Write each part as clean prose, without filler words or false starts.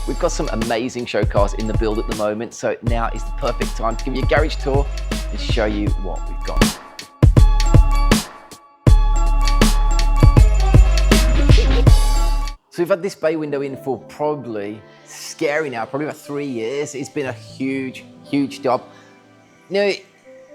We've got some amazing show cars in the build at the moment, so now is the perfect time to give you a garage tour and show you what we've got. So we've had this bay window in for probably, scary now, probably about 3 years. It's been a huge, huge job. Now,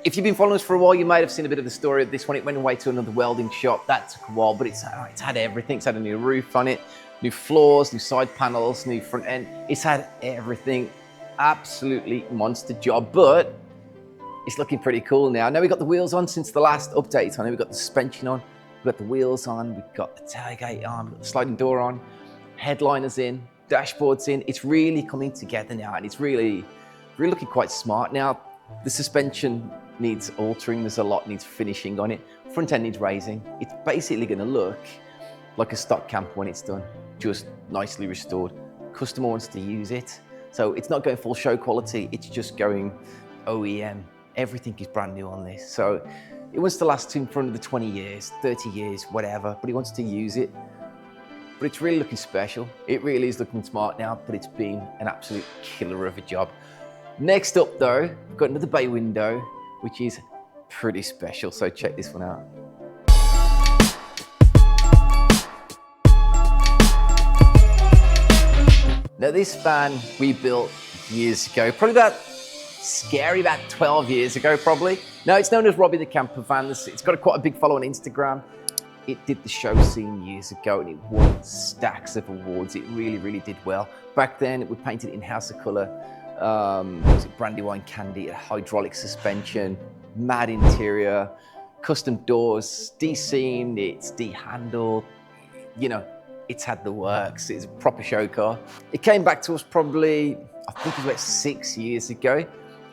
if you've been following us for a while, you might have seen a bit of the story of this one. It went away to another welding shop. That took a while, but it's had everything. It's had a new roof on it, new floors, new side panels, new front end. It's had everything. Absolutely monster job, but it's looking pretty cool now. Now we've got the wheels on since the last update on it. We've got the suspension on, we've got the wheels on, we've got the tailgate on, we've got the sliding door on, headliners in, dashboards in. It's really coming together now, and it's really looking quite smart. Now, the suspension needs altering. There's a lot needs finishing on it. Front end needs raising. It's basically going to look like a stock camper when it's done, just nicely restored. Customer wants to use it, so it's not going full show quality. It's just going OEM. Everything is brand new on this. So it wants to last him for another 20 years, 30 years, whatever, but he wants to use it. But it's really looking special. It really is looking smart now, but it's been an absolute killer of a job. Next up though, we've got another bay window, which is pretty special. So check this one out. Now this van we built years ago, probably about 12 years ago probably. Now it's known as Robbie the Camper Van. It's got quite a big follow on Instagram. It did the show scene years ago and it won stacks of awards. It really did well. Back then we painted it in House of Colour. Was it Brandywine Candy, a hydraulic suspension, mad interior, custom doors, de-seamed, it's de-handled, you know, it's had the works. It's a proper show car. It came back to us probably, I think it was about 6 years ago,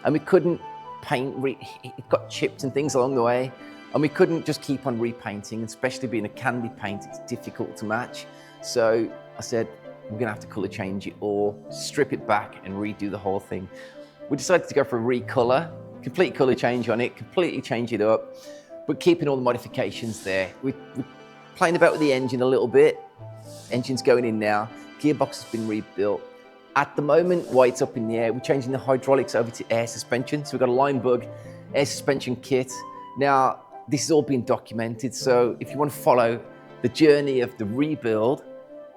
and we couldn't paint, it got chipped and things along the way, and we couldn't just keep on repainting, especially being a candy paint, it's difficult to match. So I said, we're gonna have to color change it or strip it back and redo the whole thing. We decided to go for a recolor, complete color change on it, completely change it up, but keeping all the modifications there. We're playing about with the engine a little bit. Engine's going in now. Gearbox has been rebuilt. At the moment, while it's up in the air, we're changing the hydraulics over to air suspension. So we've got a Linebug air suspension kit. Now, this has all been documented. So if you want to follow the journey of the rebuild,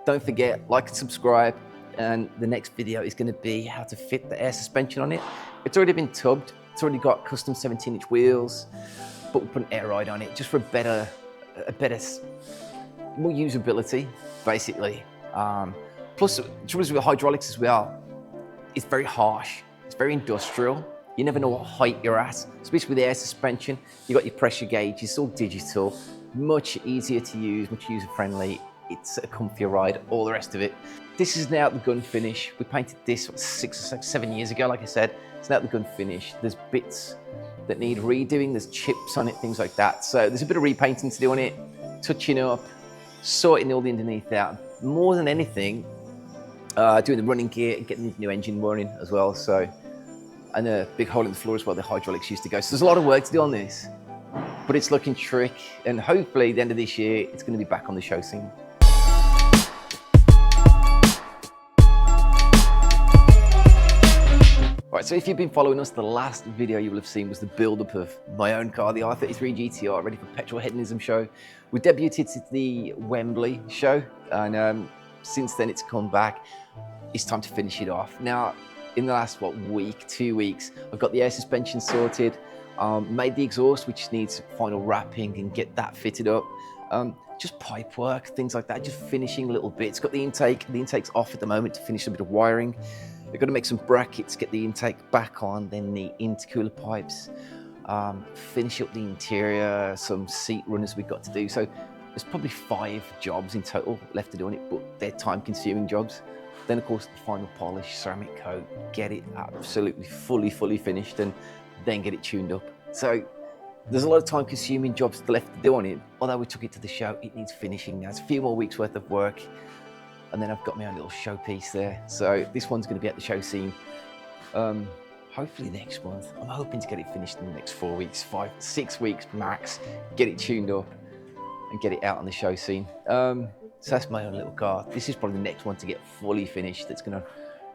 don't forget, like and subscribe, and the next video is going to be how to fit the air suspension on it. It's already been tubbed. It's already got custom 17-inch wheels, but we put an air ride on it just for more usability, basically. Plus, the trouble is with hydraulics as well, it's very harsh. It's very industrial. You never know what height you're at, especially with the air suspension. You've got your pressure gauge, it's all digital, much easier to use, much user-friendly. It's a comfier ride, all the rest of it. This is now the gun finish. We painted this 6 or 7 years ago, like I said. It's now the gun finish. There's bits that need redoing, there's chips on it, things like that. So there's a bit of repainting to do on it, touching up, sorting all the underneath out. More than anything, doing the running gear and getting the new engine running as well. So, and a big hole in the floor as well, the hydraulics used to go. So there's a lot of work to do on this, but it's looking trick. And hopefully the end of this year, it's gonna be back on the show scene. Right, so if you've been following us, the last video you will have seen was the build-up of my own car, the R33 GTR, ready for Petrol Hedonism show. We debuted at the Wembley show, and since then it's come back. It's time to finish it off. Now, in the last, week, 2 weeks, I've got the air suspension sorted, made the exhaust, which needs final wrapping, and get that fitted up. Just pipe work, things like that, just finishing little bits. Got the intake's off at the moment to finish a bit of wiring. We've got to make some brackets, get the intake back on, then the intercooler pipes, finish up the interior, some seat runners we've got to do. So there's probably 5 jobs in total left to do on it, but they're time-consuming jobs. Then, of course, the final polish, ceramic coat, get it absolutely fully finished, and then get it tuned up. So there's a lot of time-consuming jobs left to do on it. Although we took it to the show, it needs finishing now. It's a few more weeks worth of work. And then I've got my own little showpiece there. So this one's going to be at the show scene, hopefully next month. I'm hoping to get it finished in the next 4 weeks, 5, 6 weeks max, get it tuned up and get it out on the show scene. So So that's my own little car. This is probably the next one to get fully finished that's gonna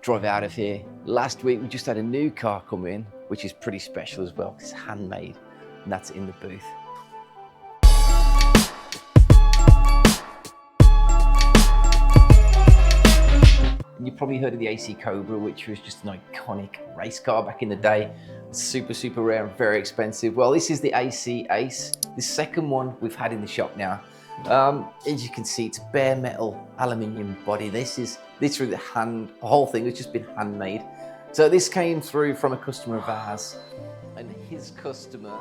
drive out of here. Last week, we just had a new car come in, which is pretty special as well. It's handmade, and that's in the booth. You probably heard of the AC Cobra, which was just an iconic race car back in the day. Super, super rare and very expensive. Well, this is the AC Ace, the second one we've had in the shop now. As you can see, it's a bare metal aluminium body. This is literally the whole thing has just been handmade. So this came through from a customer of ours, and his customer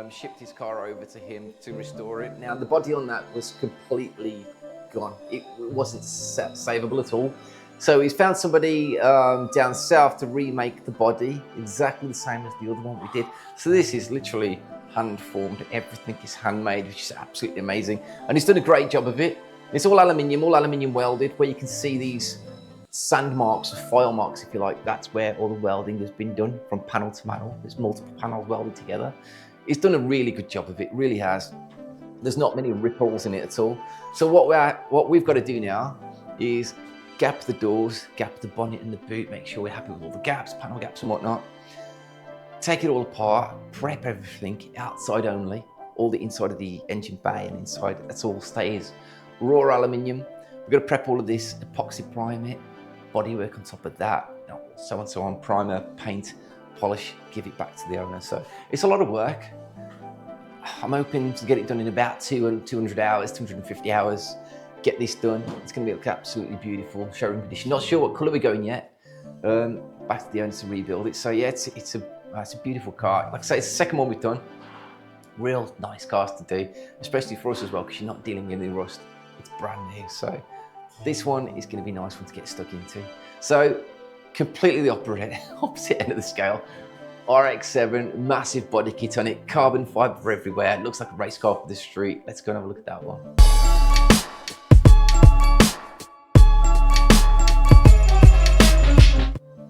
shipped his car over to him to restore it. Now, the body on that was completely gone. It wasn't savable at all. So he's found somebody down south to remake the body exactly the same as the other one we did. So this is literally hand formed. Everything is handmade, which is absolutely amazing. And he's done a great job of it. It's all aluminium welded, where you can see these sand marks or file marks, if you like. That's where all the welding has been done from panel to panel. There's multiple panels welded together. He's done a really good job of it, really has. There's not many ripples in it at all. So what we've got to do now is gap the doors, gap the bonnet and the boot, make sure we're happy with all the gaps, panel gaps and whatnot. Take it all apart, prep everything outside only, all the inside of the engine bay and inside, that's all stays raw aluminium. We've got to prep all of this, epoxy prime it, bodywork on top of that, so on, so on, primer, paint, polish, give it back to the owner. So it's a lot of work. I'm hoping to get it done in about 200 hours, 250 hours. Get this done. It's going to be absolutely beautiful, showroom condition. Not sure what colour we're going yet. Back to the owner to rebuild it. So yeah, it's a beautiful car. Like I say, it's the second one we've done. Real nice cars to do, especially for us as well, because you're not dealing with any rust. It's brand new. So this one is going to be a nice one to get stuck into. So completely the opposite end of the scale. RX-7, massive body kit on it, carbon fibre everywhere. It looks like a race car for the street. Let's go and have a look at that one.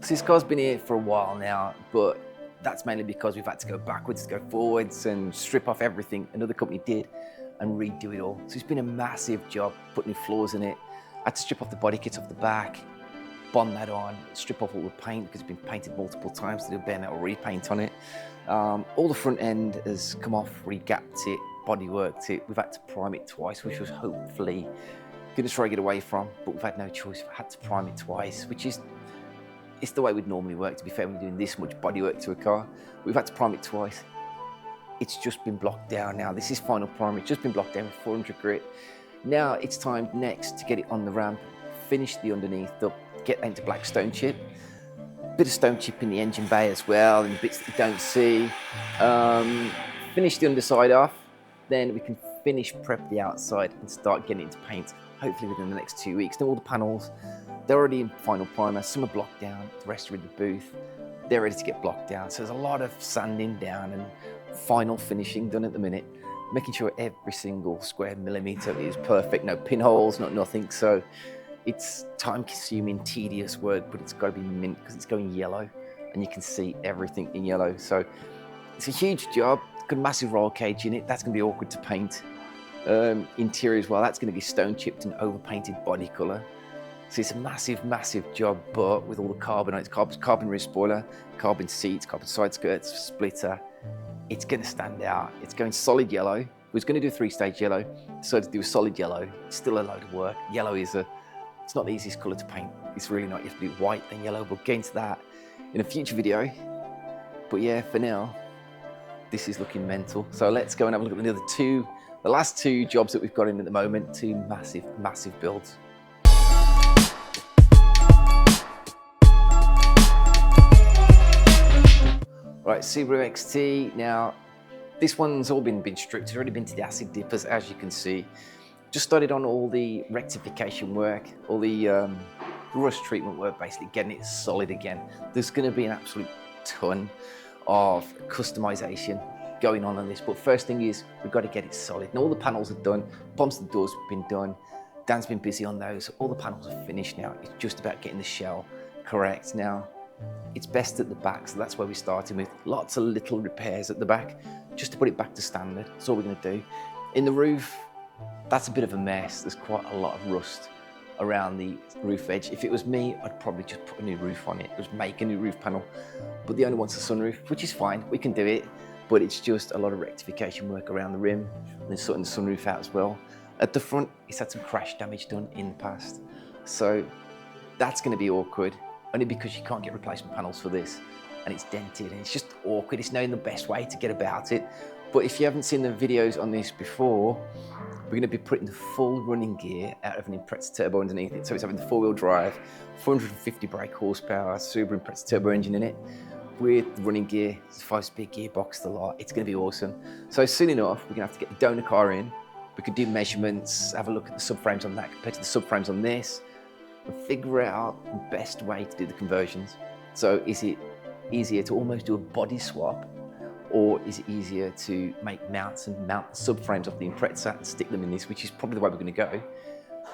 So this car's been here for a while now, but that's mainly because we've had to go backwards to go forwards and strip off everything another company did and redo it all. So it's been a massive job putting new floors in it. I had to strip off the body kit off the back, bond that on, strip off all the paint because it's been painted multiple times to do a bare metal repaint on it. All the front end has come off, re-gapped it, body worked it. We've had to prime it twice, which was hopefully going to try to get away from, but we've had no choice. We've had to prime it twice, which is it's the way we'd normally work, to be fair, when you're doing this much bodywork to a car. We've had to prime it twice. It's just been blocked down now. This is final primer. It's just been blocked down with 400 grit. Now it's time next to get it on the ramp, finish the underneath up, get that into black stone chip. Bit of stone chip in the engine bay as well, and bits that you don't see. Finish the underside off, then we can finish prep the outside and start getting into paint, hopefully within the next 2 weeks. Now all the panels, they're already in final primer, some are blocked down, the rest are in the booth. They're ready to get blocked down. So there's a lot of sanding down and final finishing done at the minute, making sure every single square millimeter is perfect, no pinholes, not nothing. So it's time consuming, tedious work, but it's got to be mint because it's going yellow and you can see everything in yellow. So it's a huge job. It's got a massive roll cage in it. That's going to be awkward to paint. Interior as well, that's going to be stone chipped and overpainted body colour. So it's a massive, massive job, but with all the carbon on it, carbon rear spoiler, carbon seats, carbon side skirts, splitter, it's going to stand out. It's going solid yellow. We was going to do a 3-stage yellow, decided to do a solid yellow. It's still a load of work. Yellow is it's not the easiest colour to paint. It's really not. You have to do white and yellow. We'll get into that in a future video. But yeah, for now, this is looking mental. So let's go and have a look at the last two jobs that we've got in at the moment. Two massive, massive builds. Right, Subaru XT. Now, this one's all been stripped. It's already been to the acid dippers, as you can see. Just started on all the rectification work, all the rust treatment work, basically getting it solid again. There's going to be an absolute ton of customization going on this, but first thing is we've got to get it solid. And all the panels are done, bumps and doors have been done. Dan's been busy on those. All the panels are finished now. It's just about getting the shell correct now. It's best at the back, so that's where we're starting with. Lots of little repairs at the back, just to put it back to standard. That's all we're going to do. In the roof, That's a bit of a mess. There's quite a lot of rust around the roof edge. If it was me, I'd probably just put a new roof on it, just make a new roof panel. But the owner wants a sunroof, which is fine, we can do it, but it's just a lot of rectification work around the rim and then sorting the sunroof out as well. At the front, it's had some crash damage done in the past. So that's gonna be awkward, only because you can't get replacement panels for this and it's dented and it's just awkward. It's knowing the best way to get about it. But if you haven't seen the videos on this before, we're gonna be putting the full running gear out of an Impreza turbo underneath it. So it's having the 4-wheel drive, 450 brake horsepower, Subaru Impreza turbo engine in it, with the running gear, it's a 5-speed gearbox, the lot. It's gonna be awesome. So soon enough, we're gonna have to get the donor car in. We could do measurements, have a look at the subframes on that compared to the subframes on this, and figure out the best way to do the conversions. So is it easier to almost do a body swap, or is it easier to make mounts and mount the subframes off the Impreza and stick them in this, which is probably the way we're gonna go,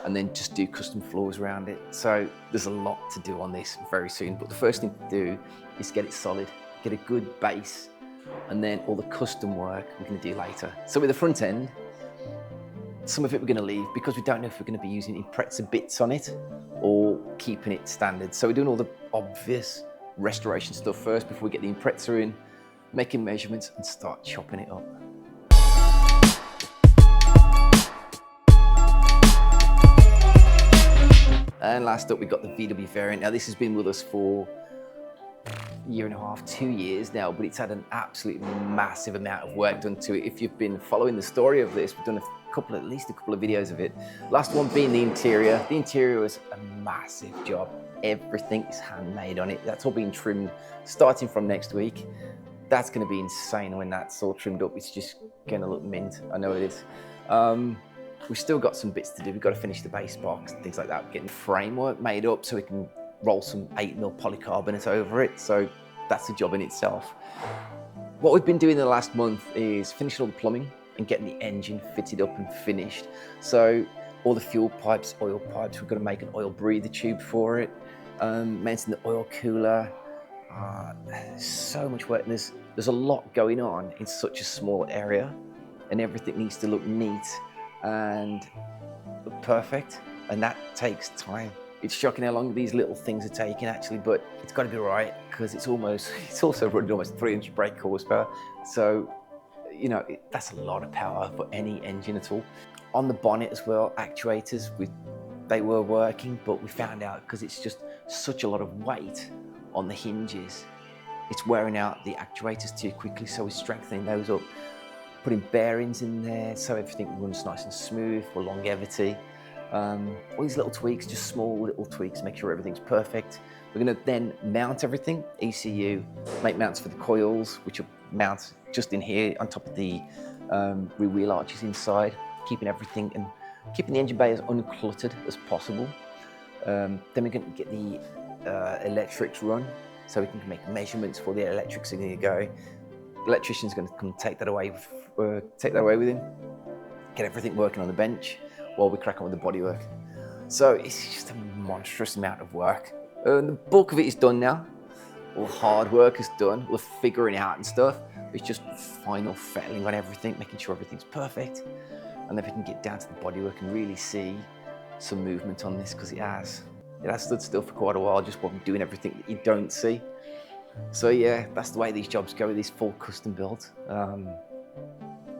and then just do custom floors around it. So there's a lot to do on this very soon, but the first thing to do is get it solid, get a good base, and then all the custom work we're gonna do later. So with the front end, some of it we're gonna leave because we don't know if we're gonna be using Impreza bits on it or keeping it standard. So we're doing all the obvious restoration stuff first before we get the Impreza in, making measurements and start chopping it up. And last up, we got the VW variant. Now this has been with us for a year and a half, 2 years now, but it's had an absolute massive amount of work done to it. If you've been following the story of this, we've done at least a couple of videos of it. Last one being the interior. The interior was a massive job. Everything is handmade on it. That's all being trimmed starting from next week. That's gonna be insane when that's all trimmed up. It's just gonna look mint, I know it is. We've still got some bits to do. We've got to finish the base box and things like that. We're getting framework made up so we can roll some 8mm polycarbonate over it. So that's a job in itself. What we've been doing in the last month is finishing all the plumbing and getting the engine fitted up and finished. So all the fuel pipes, oil pipes, we're going to make an oil breather tube for it. Mounting the oil cooler. So much work. There's a lot going on in such a small area, and everything needs to look neat and look perfect, and that takes time. It's shocking how long these little things are taking actually, but it's got to be right because it's also running almost 300 brake horsepower. So, you know, that's a lot of power for any engine at all. On the bonnet as well, actuators, they were working, but we found out because it's just such a lot of weight on the hinges, it's wearing out the actuators too quickly, so we're strengthening those up, putting bearings in there so everything runs nice and smooth for longevity. All these little tweaks, just small little tweaks, make sure everything's perfect. We're gonna then mount everything, ECU, make mounts for the coils, which will mount just in here on top of the rear wheel arches inside, keeping everything and keeping the engine bay as uncluttered as possible. Then we're gonna get the electrics run, so we can make measurements for the electrics are gonna go. The electrician's gonna come take that away with him, get everything working on the bench while we crack on with the bodywork. So it's just a monstrous amount of work. The bulk of it is done now. All the hard work is done, all the figuring out and stuff. It's just final fettling on everything, making sure everything's perfect. And then we can get down to the bodywork and really see some movement on this, because it has stood still for quite a while, just while doing everything that you don't see. So yeah, that's the way these jobs go with these full custom builds.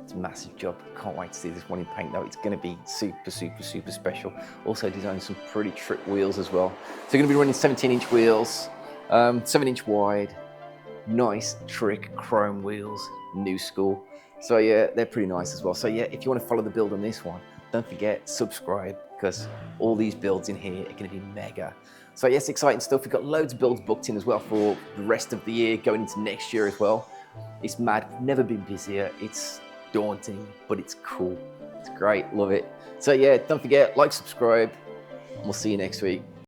It's a massive job. Can't wait to see this one in paint though. It's going to be super, super, super special. Also designed some pretty trick wheels as well. So you're going to be running 17-inch wheels, 7-inch wide, nice trick chrome wheels, new school. So yeah, they're pretty nice as well. So yeah, if you want to follow the build on this one, don't forget, subscribe, because all these builds in here are going to be mega. So yes, exciting stuff. We've got loads of builds booked in as well for the rest of the year, going into next year as well. It's mad, never been busier. It's daunting, but it's cool. It's great, love it. So yeah, don't forget, like, subscribe, and we'll see you next week.